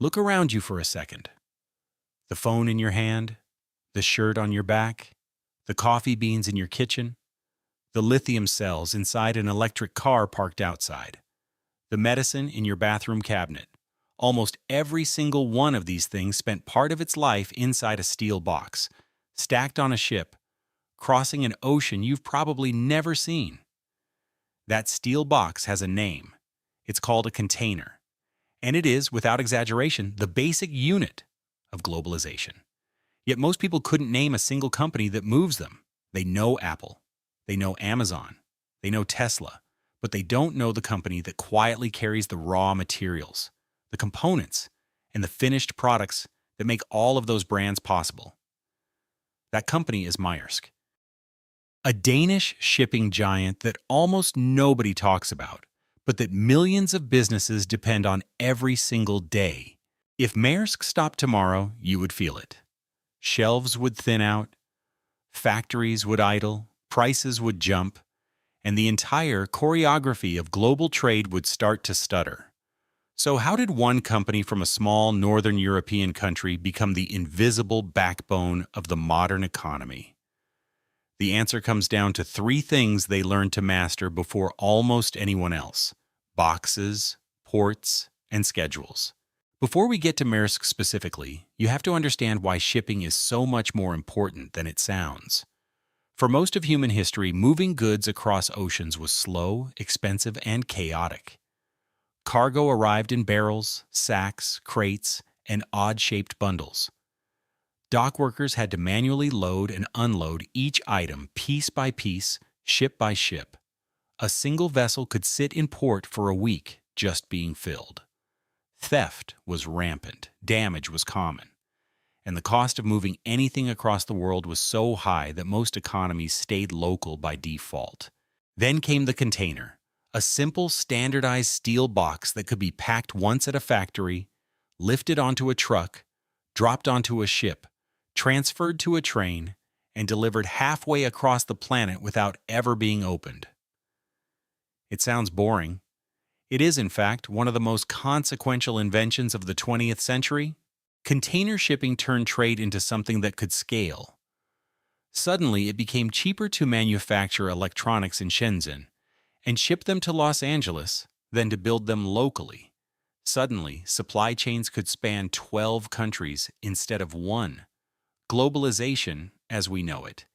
Look around you for a second. The phone in your hand, the shirt on your back, the coffee beans in your kitchen, the lithium cells inside an electric car parked outside, the medicine in your bathroom cabinet. Almost every single one of these things spent part of its life inside a steel box, stacked on a ship, crossing an ocean you've probably never seen. That steel box has a name. It's called a container. And it is, without exaggeration, the basic unit of globalization. Yet most people couldn't name a single company that moves them. They know Apple. They know Amazon. They know Tesla. But they don't know the company that quietly carries the raw materials, the components, and the finished products that make all of those brands possible. That company is Maersk, a Danish shipping giant that almost nobody talks about, but that millions of businesses depend on every single day. If Maersk stopped tomorrow, you would feel it. Shelves would thin out, factories would idle, prices would jump, and the entire choreography of global trade would start to stutter. So how did one company from a small northern European country become the invisible backbone of the modern economy? The answer comes down to three things they learned to master before almost anyone else: boxes, ports, and schedules. Before we get to Maersk specifically, you have to understand why shipping is so much more important than it sounds. For most of human history, moving goods across oceans was slow, expensive, and chaotic. Cargo arrived in barrels, sacks, crates, and odd-shaped bundles. Dock workers had to manually load and unload each item piece by piece, ship by ship. A single vessel could sit in port for a week just being filled. Theft was rampant, damage was common, and the cost of moving anything across the world was so high that most economies stayed local by default. Then came the container, a simple, standardized steel box that could be packed once at a factory, lifted onto a truck, dropped onto a ship, transferred to a train, and delivered halfway across the planet without ever being opened. It sounds boring. It is, in fact, one of the most consequential inventions of the 20th century. Container shipping turned trade into something that could scale. Suddenly, it became cheaper to manufacture electronics in Shenzhen and ship them to Los Angeles than to build them locally. Suddenly, supply chains could span 12 countries instead of one. Globalization, as we know it,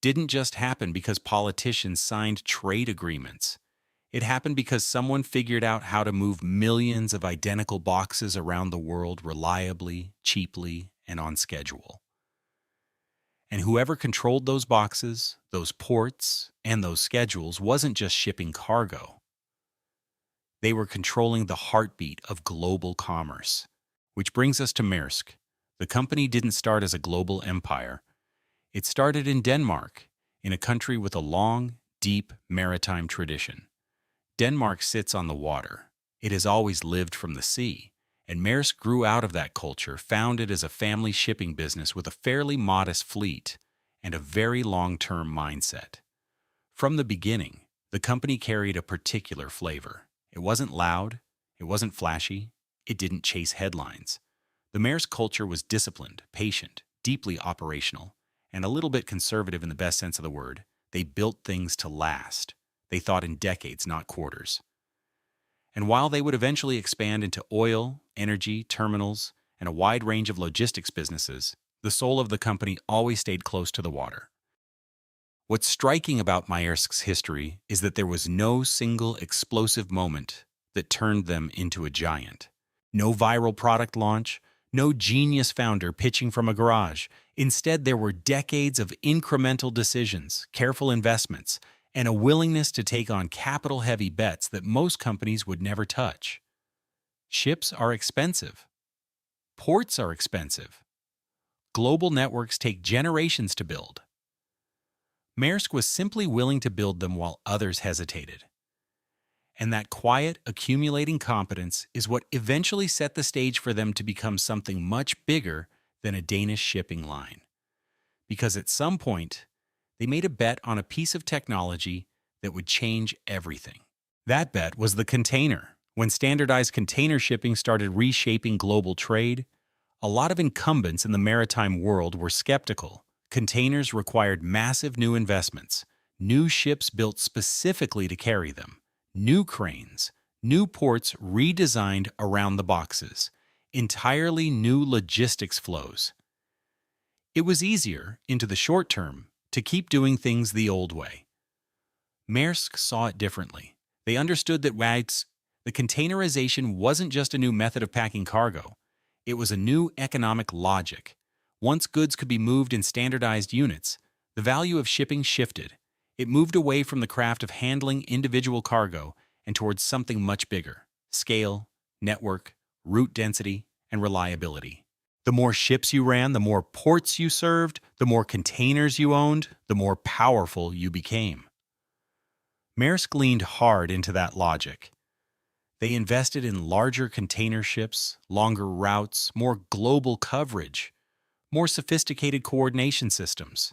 didn't just happen because politicians signed trade agreements. It happened because someone figured out how to move millions of identical boxes around the world reliably, cheaply, and on schedule. And whoever controlled those boxes, those ports, and those schedules wasn't just shipping cargo. They were controlling the heartbeat of global commerce. Which brings us to Maersk. The company didn't start as a global empire. It started in Denmark, in a country with a long, deep maritime tradition. Denmark sits on the water. It has always lived from the sea, and Maersk grew out of that culture, founded as a family shipping business with a fairly modest fleet and a very long-term mindset. From the beginning, the company carried a particular flavor. It wasn't loud, it wasn't flashy, it didn't chase headlines. The Maersk culture was disciplined, patient, deeply operational, and a little bit conservative in the best sense of the word. They built things to last. They thought in decades, not quarters. And while they would eventually expand into oil, energy, terminals, and a wide range of logistics businesses, the soul of the company always stayed close to the water. What's striking about Maersk's history is that there was no single explosive moment that turned them into a giant. No viral product launch, no genius founder pitching from a garage. Instead, there were decades of incremental decisions, careful investments, and a willingness to take on capital-heavy bets that most companies would never touch. Ships are expensive. Ports are expensive. Global networks take generations to build. Maersk was simply willing to build them while others hesitated. And that quiet, accumulating competence is what eventually set the stage for them to become something much bigger than a Danish shipping line. Because at some point, they made a bet on a piece of technology that would change everything. That bet was the container, When standardized container shipping started reshaping global trade, a lot of incumbents in the maritime world were skeptical. Containers required massive new investments, new ships built specifically to carry them, new cranes, new ports redesigned around the boxes, entirely new logistics flows. It was easier, into the short term, to keep doing things the old way. Maersk saw it differently. They understood that the containerization wasn't just a new method of packing cargo. It was a new economic logic. Once goods could be moved in standardized units, the value of shipping shifted. It moved away from the craft of handling individual cargo and towards something much bigger: scale, network, route density, and reliability. The more ships you ran, the more ports you served, the more containers you owned, the more powerful you became. Maersk leaned hard into that logic. They invested in larger container ships, longer routes, more global coverage, more sophisticated coordination systems.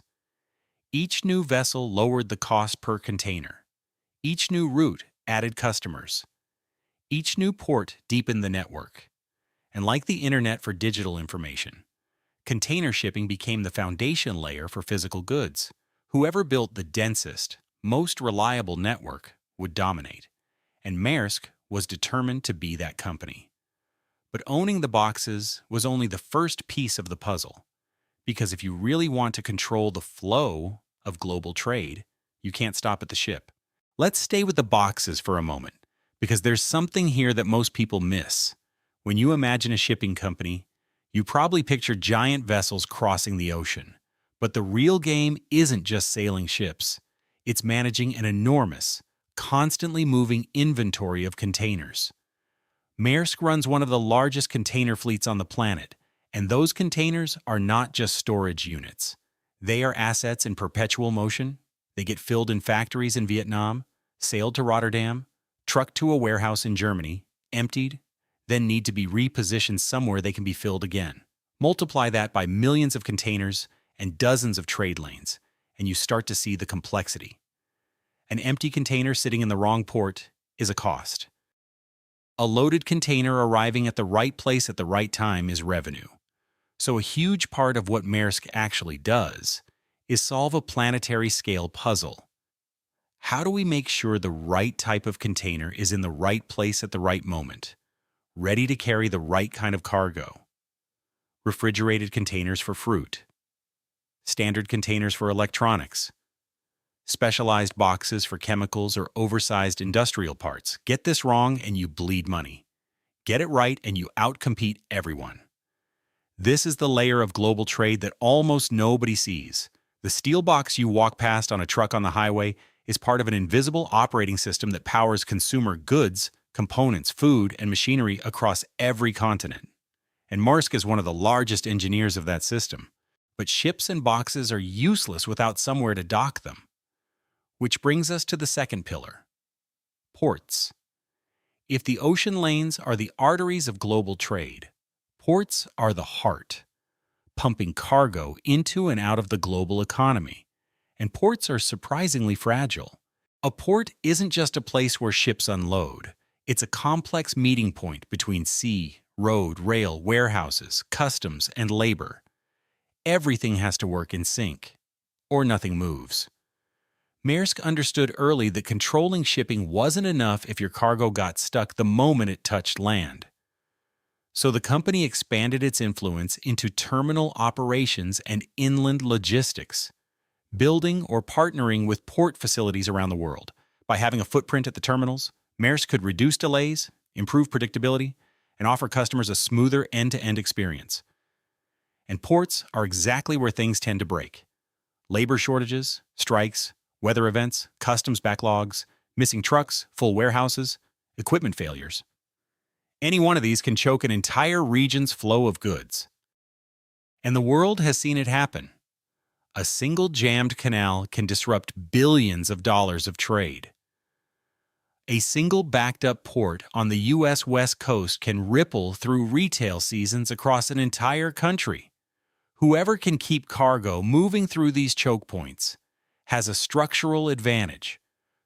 Each new vessel lowered the cost per container. Each new route added customers. Each new port deepened the network. And like the internet for digital information, container shipping became the foundation layer for physical goods. Whoever built the densest, most reliable network would dominate, and Maersk was determined to be that company. But owning the boxes was only the first piece of the puzzle, because if you really want to control the flow of global trade, you can't stop at the ship. Let's stay with the boxes for a moment, because there's something here that most people miss. When you imagine a shipping company, you probably picture giant vessels crossing the ocean. But the real game isn't just sailing ships. It's managing an enormous, constantly moving inventory of containers. Maersk runs one of the largest container fleets on the planet, and those containers are not just storage units. They are assets in perpetual motion. They get filled in factories in Vietnam, sailed to Rotterdam, trucked to a warehouse in Germany, emptied, then need to be repositioned somewhere they can be filled again. Multiply that by millions of containers and dozens of trade lanes, and you start to see the complexity. An empty container sitting in the wrong port is a cost. A loaded container arriving at the right place at the right time is revenue. So a huge part of what Maersk actually does is solve a planetary scale puzzle. How do we make sure the right type of container is in the right place at the right moment, ready to carry the right kind of cargo? Refrigerated containers for fruit, standard containers for electronics, specialized boxes for chemicals or oversized industrial parts. Get this wrong and you bleed money. Get it right and you outcompete everyone. This is the layer of global trade that almost nobody sees. The steel box you walk past on a truck on the highway is part of an invisible operating system that powers consumer goods, components, food, and machinery across every continent. And Maersk is one of the largest engineers of that system. But ships and boxes are useless without somewhere to dock them. Which brings us to the second pillar: ports. If the ocean lanes are the arteries of global trade, ports are the heart, pumping cargo into and out of the global economy. And ports are surprisingly fragile. A port isn't just a place where ships unload. It's a complex meeting point between sea, road, rail, warehouses, customs, and labor. Everything has to work in sync, or nothing moves. Maersk understood early that controlling shipping wasn't enough if your cargo got stuck the moment it touched land. So the company expanded its influence into terminal operations and inland logistics, building or partnering with port facilities around the world. By having a footprint at the terminals, Maersk could reduce delays, improve predictability, and offer customers a smoother end-to-end experience. And ports are exactly where things tend to break. Labor shortages, strikes, weather events, customs backlogs, missing trucks, full warehouses, equipment failures. Any one of these can choke an entire region's flow of goods. And the world has seen it happen. A single jammed canal can disrupt billions of dollars of trade. A single backed-up port on the U.S. West Coast can ripple through retail seasons across an entire country. Whoever can keep cargo moving through these choke points has a structural advantage.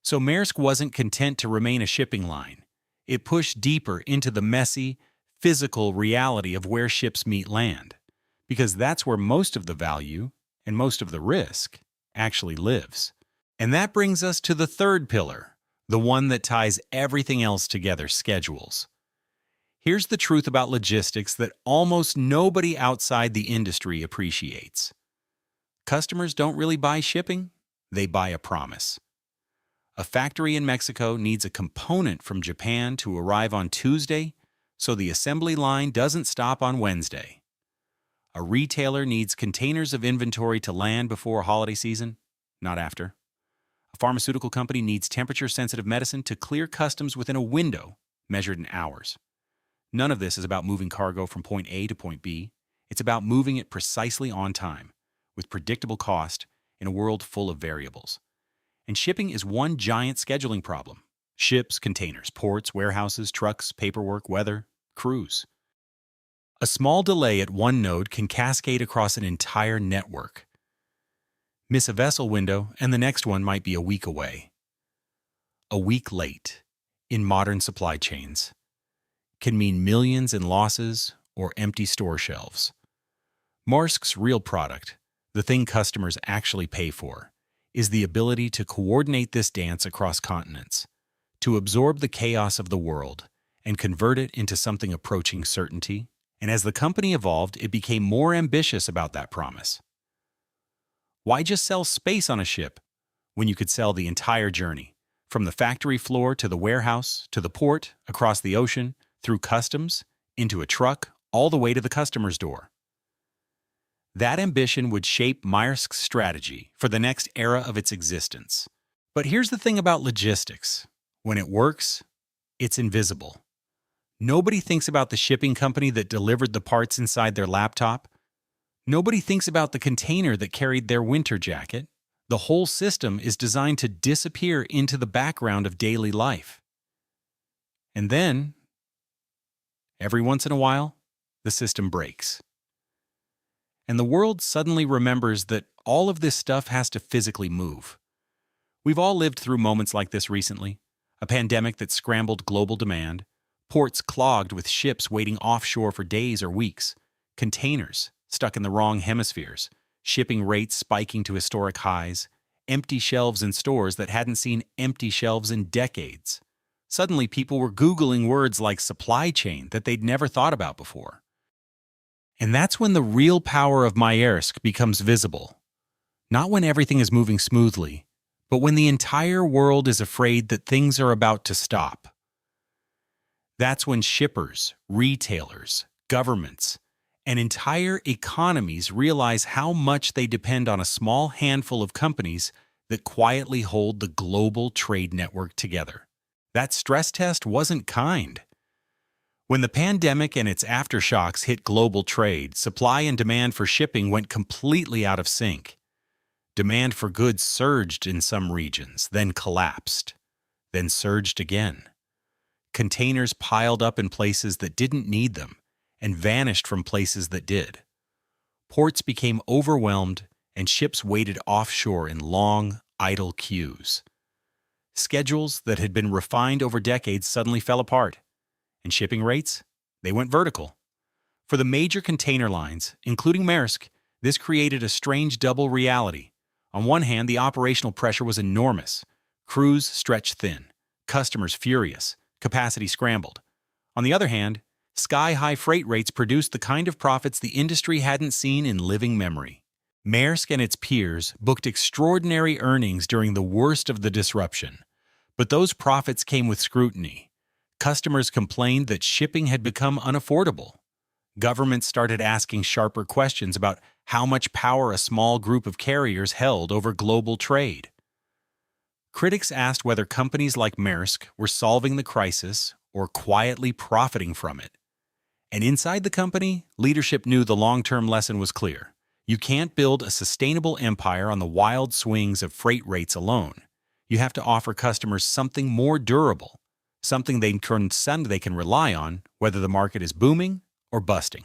So Maersk wasn't content to remain a shipping line. It pushed deeper into the messy, physical reality of where ships meet land, because that's where most of the value and most of the risk actually lives. And that brings us to the third pillar, the one that ties everything else together: schedules. Here's the truth about logistics that almost nobody outside the industry appreciates. Customers don't really buy shipping, they buy a promise. A factory in Mexico needs a component from Japan to arrive on Tuesday, so the assembly line doesn't stop on Wednesday. A retailer needs containers of inventory to land before holiday season, not after. A pharmaceutical company needs temperature-sensitive medicine to clear customs within a window measured in hours. None of this is about moving cargo from point A to point B. It's about moving it precisely on time, with predictable cost, in a world full of variables. And shipping is one giant scheduling problem. Ships, containers, ports, warehouses, trucks, paperwork, weather, crews. A small delay at one node can cascade across an entire network. Miss a vessel window, and the next one might be a week away. A week late, in modern supply chains, can mean millions in losses or empty store shelves. Maersk's real product, the thing customers actually pay for, is the ability to coordinate this dance across continents, to absorb the chaos of the world and convert it into something approaching certainty. And as the company evolved, it became more ambitious about that promise. Why just sell space on a ship when you could sell the entire journey, from the factory floor to the warehouse, to the port, across the ocean, through customs, into a truck, all the way to the customer's door? That ambition would shape Maersk's strategy for the next era of its existence. But here's the thing about logistics. When it works, it's invisible. Nobody thinks about the shipping company that delivered the parts inside their laptop. Nobody thinks about the container that carried their winter jacket. The whole system is designed to disappear into the background of daily life. And then, every once in a while, the system breaks. And the world suddenly remembers that all of this stuff has to physically move. We've all lived through moments like this recently. A pandemic that scrambled global demand, ports clogged with ships waiting offshore for days or weeks, containers stuck in the wrong hemispheres, shipping rates spiking to historic highs, empty shelves in stores that hadn't seen empty shelves in decades. Suddenly, people were Googling words like supply chain that they'd never thought about before. And that's when the real power of Maersk becomes visible. Not when everything is moving smoothly, but when the entire world is afraid that things are about to stop. That's when shippers, retailers, governments, and entire economies realize how much they depend on a small handful of companies that quietly hold the global trade network together. That stress test wasn't kind. When the pandemic and its aftershocks hit global trade, supply and demand for shipping went completely out of sync. Demand for goods surged in some regions, then collapsed, then surged again. Containers piled up in places that didn't need them and vanished from places that did. Ports became overwhelmed and ships waited offshore in long, idle queues. Schedules that had been refined over decades suddenly fell apart, and shipping rates, they went vertical. For the major container lines, including Maersk, this created a strange double reality. On one hand, the operational pressure was enormous. Crews stretched thin, customers furious, capacity scrambled. On the other hand, sky-high freight rates produced the kind of profits the industry hadn't seen in living memory. Maersk and its peers booked extraordinary earnings during the worst of the disruption, but those profits came with scrutiny. Customers complained that shipping had become unaffordable. Governments started asking sharper questions about how much power a small group of carriers held over global trade. Critics asked whether companies like Maersk were solving the crisis or quietly profiting from it. And inside the company, leadership knew the long-term lesson was clear. You can't build a sustainable empire on the wild swings of freight rates alone. You have to offer customers something more durable, something they can rely on, whether the market is booming or busting.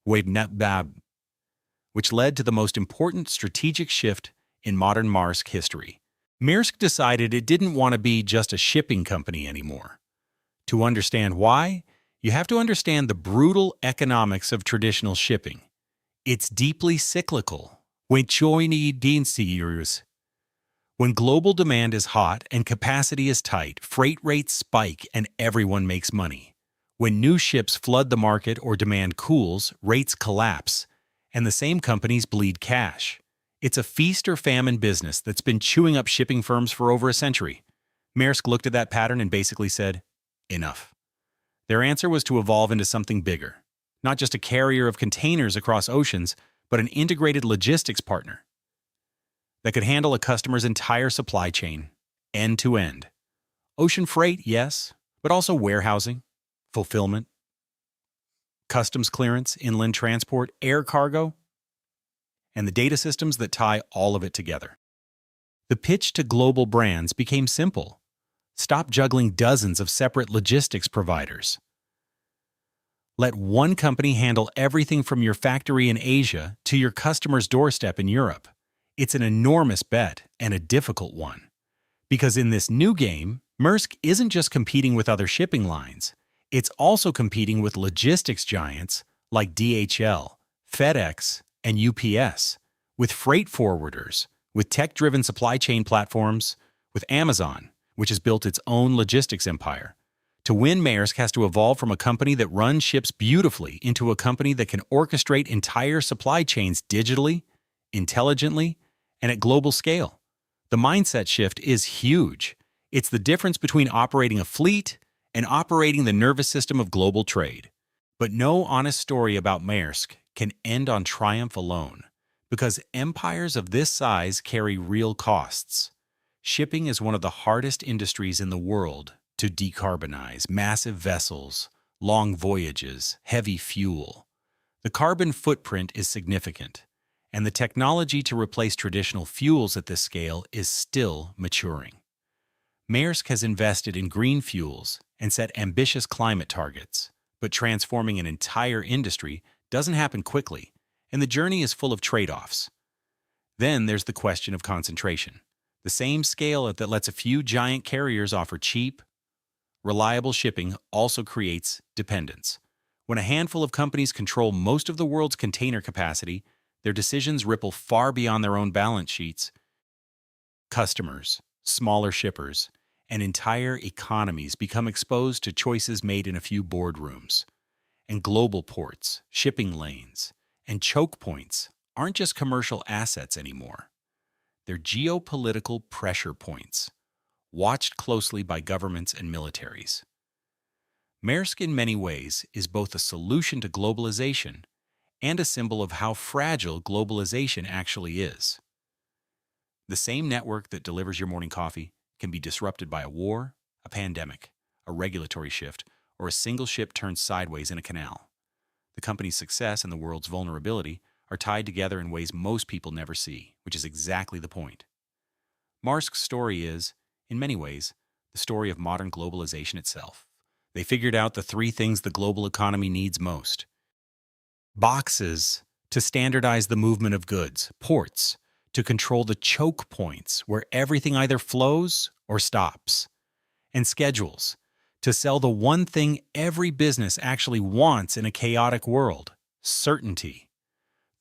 Which led to the most important strategic shift in modern Maersk history. Maersk decided it didn't want to be just a shipping company anymore. To understand why, you have to understand the brutal economics of traditional shipping. It's deeply cyclical. When global demand is hot and capacity is tight, freight rates spike and everyone makes money. When new ships flood the market or demand cools, rates collapse, and the same companies bleed cash. It's a feast or famine business that's been chewing up shipping firms for over a century. Maersk looked at that pattern and basically said, enough. Their answer was to evolve into something bigger. Not just a carrier of containers across oceans, but an integrated logistics partner that could handle a customer's entire supply chain, end to end. Ocean freight, yes, but also warehousing, fulfillment, customs clearance, inland transport, air cargo, and the data systems that tie all of it together. The pitch to global brands became simple. Stop juggling dozens of separate logistics providers. Let one company handle everything from your factory in Asia to your customer's doorstep in Europe. It's an enormous bet and a difficult one. Because in this new game, Maersk isn't just competing with other shipping lines, it's also competing with logistics giants like DHL, FedEx, and UPS, with freight forwarders, with tech-driven supply chain platforms, with Amazon, which has built its own logistics empire. To win, Maersk has to evolve from a company that runs ships beautifully into a company that can orchestrate entire supply chains digitally, intelligently, and at global scale. The mindset shift is huge. It's the difference between operating a fleet and operating the nervous system of global trade. But no honest story about Maersk can end on triumph alone, because empires of this size carry real costs. Shipping is one of the hardest industries in the world to decarbonize. Massive vessels, long voyages, heavy fuel. The carbon footprint is significant, and the technology to replace traditional fuels at this scale is still maturing. Maersk has invested in green fuels and set ambitious climate targets, but transforming an entire industry doesn't happen quickly, and the journey is full of trade-offs. Then there's the question of concentration. The same scale that lets a few giant carriers offer cheap, reliable shipping also creates dependence. When a handful of companies control most of the world's container capacity, their decisions ripple far beyond their own balance sheets. Customers, smaller shippers, and entire economies become exposed to choices made in a few boardrooms. And global ports, shipping lanes, and choke points aren't just commercial assets anymore. They're geopolitical pressure points, watched closely by governments and militaries. Maersk, in many ways, is both a solution to globalization and a symbol of how fragile globalization actually is. The same network that delivers your morning coffee can be disrupted by a war, a pandemic, a regulatory shift, or a single ship turned sideways in a canal. The company's success and the world's vulnerability are tied together in ways most people never see, which is exactly the point. Maersk's story is, in many ways, the story of modern globalization itself. They figured out the three things the global economy needs most. Boxes, to standardize the movement of goods. Ports, to control the choke points where everything either flows or stops. And schedules, to sell the one thing every business actually wants in a chaotic world: certainty.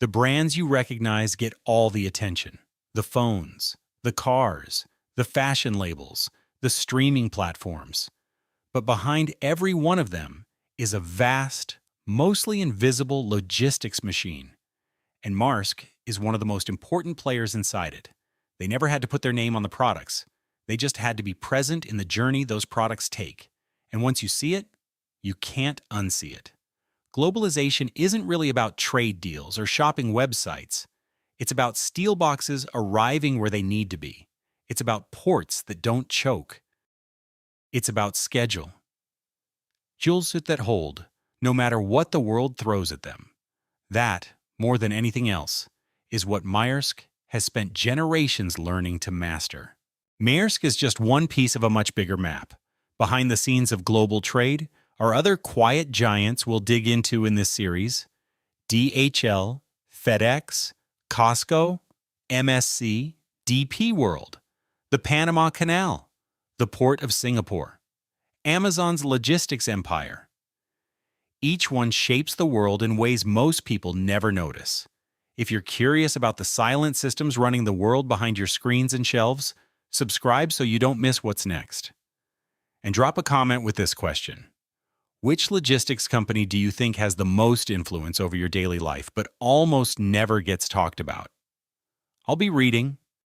The brands you recognize get all the attention. The phones, the cars, the fashion labels, the streaming platforms. But behind every one of them is a vast, mostly invisible logistics machine. And Maersk is one of the most important players inside it. They never had to put their name on the products. They just had to be present in the journey those products take. And once you see it, you can't unsee it. Globalization isn't really about trade deals or shopping websites. It's about steel boxes arriving where they need to be. It's about ports that don't choke. It's about schedule. Jewels that hold, no matter what the world throws at them. That, more than anything else, is what Maersk has spent generations learning to master. Maersk is just one piece of a much bigger map. Behind the scenes of global trade are other quiet giants we'll dig into in this series: DHL, FedEx, Costco, MSC, DP World, the Panama Canal, the Port of Singapore, Amazon's logistics empire. Each one shapes the world in ways most people never notice. If you're curious about the silent systems running the world behind your screens and shelves, subscribe so you don't miss what's next. And drop a comment with this question. Which logistics company do you think has the most influence over your daily life but almost never gets talked about? I'll be reading,